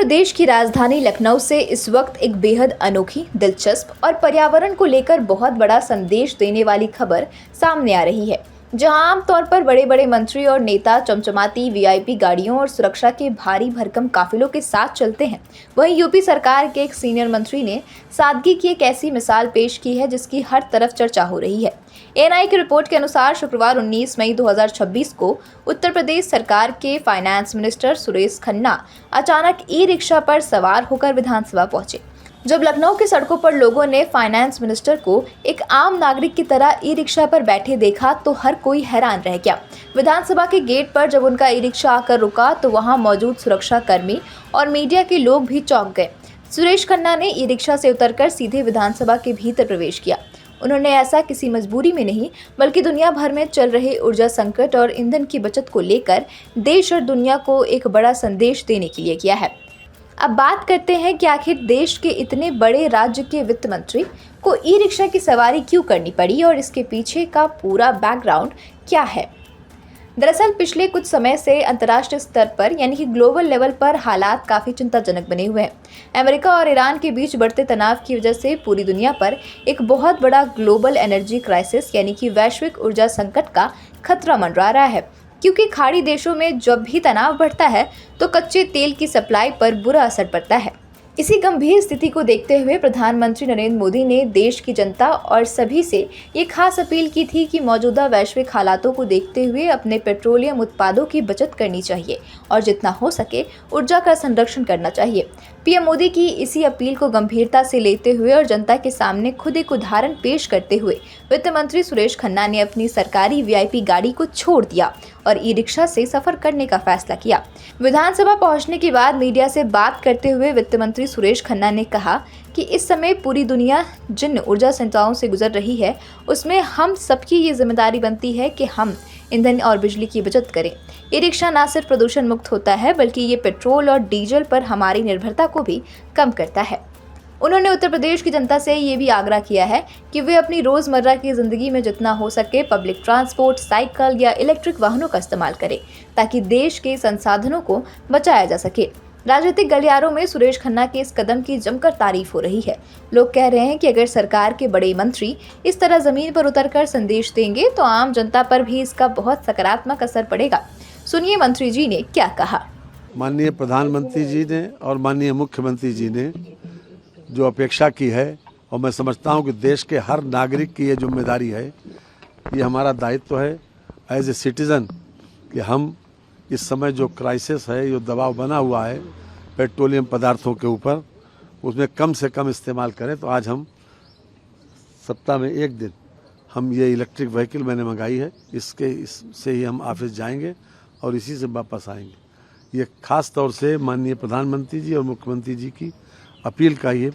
प्रदेश की राजधानी लखनऊ से इस वक्त एक बेहद अनोखी, दिलचस्प और पर्यावरण को लेकर बहुत बड़ा संदेश देने वाली खबर सामने आ रही है। जहां आमतौर पर बड़े बड़े मंत्री और नेता चमचमाती वीआईपी गाड़ियों और सुरक्षा के भारी भरकम काफिलों के साथ चलते हैं, वहीं यूपी सरकार के एक सीनियर मंत्री ने सादगी की एक ऐसी मिसाल पेश की है जिसकी हर तरफ चर्चा हो रही है। एएनआई की रिपोर्ट के अनुसार शुक्रवार 19 मई 2026 को उत्तर प्रदेश सरकार के फाइनेंस मिनिस्टर सुरेश खन्ना अचानक ई रिक्शा पर सवार होकर विधानसभा पहुंचे। जब लखनऊ की सड़कों पर लोगों ने फाइनेंस मिनिस्टर को एक आम नागरिक की तरह ई रिक्शा पर बैठे देखा तो हर कोई हैरान रह गया। विधानसभा के गेट पर जब उनका ई रिक्शा आकर रुका तो वहां मौजूद सुरक्षा कर्मी और मीडिया के लोग भी चौंक गए। सुरेश खन्ना ने ई रिक्शा से उतरकर सीधे विधानसभा के भीतर प्रवेश किया। उन्होंने ऐसा किसी मजबूरी में नहीं बल्कि दुनिया भर में चल रहे ऊर्जा संकट और ईंधन की बचत को लेकर देश और दुनिया को एक बड़ा संदेश देने के लिए किया है। अब बात करते हैं कि आखिर देश के इतने बड़े राज्य के वित्त मंत्री को ई रिक्शा की सवारी क्यों करनी पड़ी और इसके पीछे का पूरा बैकग्राउंड क्या है। दरअसल पिछले कुछ समय से अंतर्राष्ट्रीय स्तर पर यानी कि ग्लोबल लेवल पर हालात काफ़ी चिंताजनक बने हुए हैं। अमेरिका और ईरान के बीच बढ़ते तनाव की वजह से पूरी दुनिया पर एक बहुत बड़ा ग्लोबल एनर्जी क्राइसिस यानी कि वैश्विक ऊर्जा संकट का खतरा मंडरा रहा है, क्योंकि खाड़ी देशों में जब भी तनाव बढ़ता है तो कच्चे तेल की सप्लाई पर बुरा असर पड़ता है। इसी गंभीर स्थिति को देखते हुए प्रधानमंत्री नरेंद्र मोदी ने देश की जनता और सभी से ये खास अपील की थी कि मौजूदा वैश्विक हालातों को देखते हुए अपने पेट्रोलियम उत्पादों की बचत करनी चाहिए और जितना हो सके ऊर्जा का संरक्षण करना चाहिए। पीएम मोदी की इसी अपील को गंभीरता से लेते हुए और जनता के सामने खुद एक उदाहरण पेश करते हुए वित्त मंत्री सुरेश खन्ना ने अपनी सरकारी वीआईपी गाड़ी को छोड़ दिया और ई रिक्शा से सफर करने का फैसला किया। विधानसभा पहुंचने के बाद मीडिया से बात करते हुए वित्त मंत्री सुरेश खन्ना ने कहा कि इस समय पूरी दुनिया जिन ऊर्जा संकटों से गुजर रही है उसमें हम सबकी ये जिम्मेदारी बनती है कि हम ईंधन और बिजली की बचत करें। ई रिक्शा न सिर्फ प्रदूषण मुक्त होता है बल्कि ये पेट्रोल और डीजल पर हमारी निर्भरता को भी कम करता है। उन्होंने उत्तर प्रदेश की जनता से ये भी आग्रह किया है कि वे अपनी रोज़मर्रा की ज़िंदगी में जितना हो सके पब्लिक ट्रांसपोर्ट, साइकिल या इलेक्ट्रिक वाहनों का इस्तेमाल करें ताकि देश के संसाधनों को बचाया जा सके। राजनीतिक गलियारों में सुरेश खन्ना के इस कदम की जमकर तारीफ हो रही है। लोग कह रहे हैं कि अगर सरकार के बड़े मंत्री इस तरह ज़मीन पर उतरकर संदेश देंगे तो आम जनता पर भी इसका बहुत सकारात्मक असर पड़ेगा। सुनिए मंत्री जी ने क्या कहा। माननीय प्रधानमंत्री जी ने और माननीय मुख्यमंत्री जी ने जो अपेक्षा की है, और मैं समझता हूं कि देश के हर नागरिक की ये जिम्मेदारी है, ये हमारा दायित्व है एज ए सिटीज़न कि हम इस समय जो क्राइसिस है, जो दबाव बना हुआ है पेट्रोलियम पदार्थों के ऊपर, उसमें कम से कम इस्तेमाल करें। तो आज हम सप्ताह में एक दिन हम ये इलेक्ट्रिक व्हीकल मैंने मंगाई है, इससे ही हम ऑफिस जाएंगे और इसी से वापस आएंगे। ये खास तौर से माननीय प्रधानमंत्री जी और मुख्यमंत्री जी की अपील का ये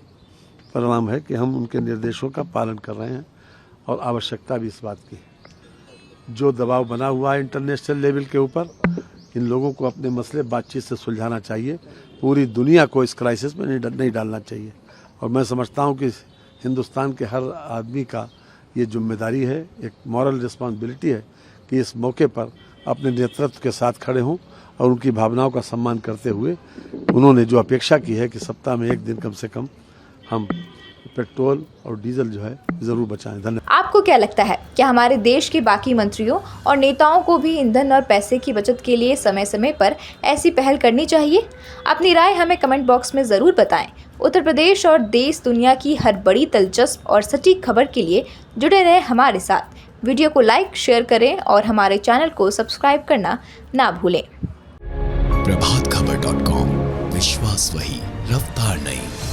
परिणाम है कि हम उनके निर्देशों का पालन कर रहे हैं और आवश्यकता भी इस बात की है। जो दबाव बना हुआ है इंटरनेशनल लेवल के ऊपर, इन लोगों को अपने मसले बातचीत से सुलझाना चाहिए। पूरी दुनिया को इस क्राइसिस में नहीं डालना चाहिए। और मैं समझता हूँ कि हिंदुस्तान के हर आदमी का ये जिम्मेदारी है, एक मॉरल रिस्पॉन्सिबिलिटी है कि इस मौके पर अपने नेतृत्व के साथ खड़े हों और उनकी भावनाओं का सम्मान करते हुए उन्होंने जो अपेक्षा की है कि सप्ताह में एक दिन कम से कम हम पेट्रोल और डीजल जो है जरूर बचाएं। धन्यवाद। आपको क्या लगता है, क्या हमारे देश के बाकी मंत्रियों और नेताओं को भी ईंधन और पैसे की बचत के लिए समय समय पर ऐसी पहल करनी चाहिए? अपनी राय हमें कमेंट बॉक्स में ज़रूर बताएं। उत्तर प्रदेश और देश दुनिया की हर बड़ी, दिलचस्प और सटीक खबर के लिए जुड़े रहें हमारे साथ। वीडियो को लाइक, शेयर करें और हमारे चैनल को सब्सक्राइब करना ना भूलें। प्रभातखबर.com, विश्वास वही, रफ्तार नहीं।